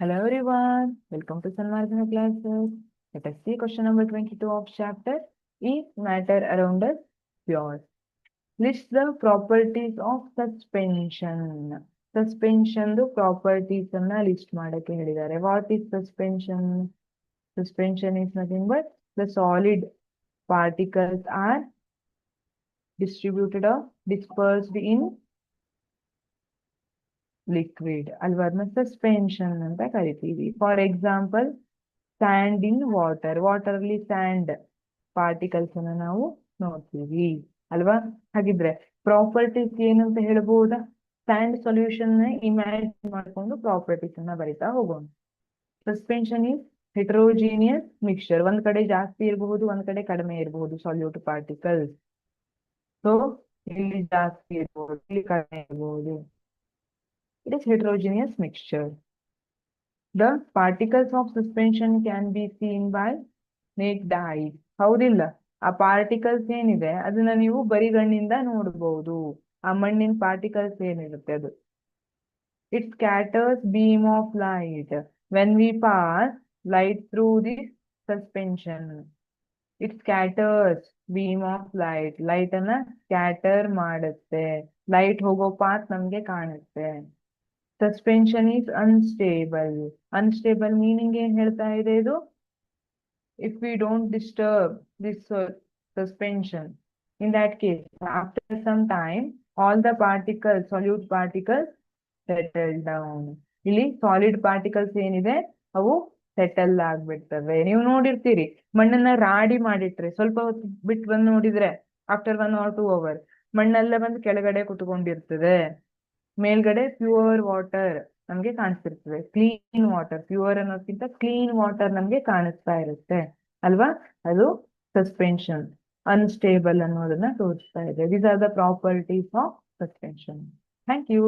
Hello everyone, welcome to Sanmargana classes. Let us see question number 22 of chapter Is Matter Around Us Pure? List the properties of suspension. Suspension properties ಅನ್ನ list ಮಾಡಕ್ಕೆ ಹೇಳಿದ್ದಾರೆ. What is suspension? Suspension is nothing but the solid particles are distributed or dispersed in liquid ಅಲ್ವಾ ಅದನ್ನ suspension ಅಂತ ಕರಿತೀವಿ. For example sand in water, water ಅಲ್ಲಿ sand particles ಅನ್ನ ನಾವು ನೋಡ್ತೀವಿ ಅಲ್ವಾ. ಹಾಗಿದ್ರೆ ಪ್ರಾಪರ್ಟೀಸ್ ಏನಂತ ಹೇಳ್ಬಹುದಾ? ಸ್ಯಾಂಡ್ ಸೊಲ್ಯೂಷನ್ ಇಮ್ಯಾಜಿನ್ ಮಾಡ್ಕೊಂಡು ಪ್ರಾಪರ್ಟೀಸ್ ಅನ್ನ ಬರಿತಾ ಹೋಗೋಣ. ಸಸ್ಪೆನ್ಷನ್ ಇಸ್ ಹೆಟರೋಜಿನಿಯಸ್ ಮಿಕ್ಸ್ಚರ್, ಒಂದ್ ಕಡೆ ಜಾಸ್ತಿ ಇರಬಹುದು, ಒಂದ್ ಕಡೆ ಕಡಿಮೆ ಇರಬಹುದು ಸಾಲ್ಯೂಟ್ ಪಾರ್ಟಿಕಲ್ಸ್. ಸೊ ಇಲ್ಲಿ ಜಾಸ್ತಿ ಇರಬಹುದು, ಇಲ್ಲಿ ಕಡಿಮೆ ಇರಬಹುದು. It is heterogeneous mixture. The particles of suspension can be seen by naked eye. ಹೌದಿಲ್ಲ, ಆ ಪಾರ್ಟಿಕಲ್ಸ್ ಏನಿದೆ ಅದನ್ನ ನೀವು ಬರಿಗಣ್ಣಿಂದ ನೋಡಬಹುದು. ಆ ಮಣ್ಣಿನ ಪಾರ್ಟಿಕಲ್ಸ್ ಏನಿರುತ್ತೆ ಅದು. It scatters beam of light when we pass light through this suspension. It scatters beam of light. Light ಅನ್ನ ಸ್ಕ್ಯಾಟರ್ ಮಾಡುತ್ತೆ. ಲೈಟ್ ಹೋಗೋ ಪಾತ್ ನಮ್ಗೆ ಕಾಣುತ್ತೆ. Suspension is unstable. Unstable meaning ಏನ್ ಹೇಳ್ತಾ ಇದೆ ಇದು? If we don't disturb this suspension, in that case, after some time, all the particles, solute particles, settle down. ಇಲ್ಲಿ ಸಾಲಿಡ್ ಪಾರ್ಟಿಕಲ್ಸ್ ಏನಿದೆ ಅವು ಸೆಟಲ್ ಆಗ್ಬಿಡ್ತವೆ. ನೀವು ನೋಡಿರ್ತೀರಿ, ಮಣ್ಣನ್ನ ರಾಡಿ ಮಾಡಿಟ್ರೆ ಸ್ವಲ್ಪ ಹೊತ್ತು ಬಿಟ್ಟು ಬಂದು ನೋಡಿದ್ರೆ ಆಫ್ಟರ್ 1 or 2 hours ಮಣ್ಣೆಲ್ಲ ಬಂದು ಕೆಳಗಡೆ ಕುತ್ಕೊಂಡಿರ್ತದೆ. ಮೇಲ್ಗಡೆ ಪ್ಯೂರ್ ವಾಟರ್ ನಮ್ಗೆ ಕಾಣಿಸ್ತಿರ್ತದೆ. ಕ್ಲೀನ್ ವಾಟರ್, ಪ್ಯೂರ್ ಅನ್ನೋದಕ್ಕಿಂತ ಕ್ಲೀನ್ ವಾಟರ್ ನಮ್ಗೆ ಕಾಣಿಸ್ತಾ ಇರುತ್ತೆ ಅಲ್ವಾ. ಅದು ಸಸ್ಪೆನ್ಷನ್. ಅನ್ಸ್ಟೇಬಲ್ ಅನ್ನೋದನ್ನ ತೋರಿಸ್ತಾ ಇದೆ. These are the properties of suspension. Thank you.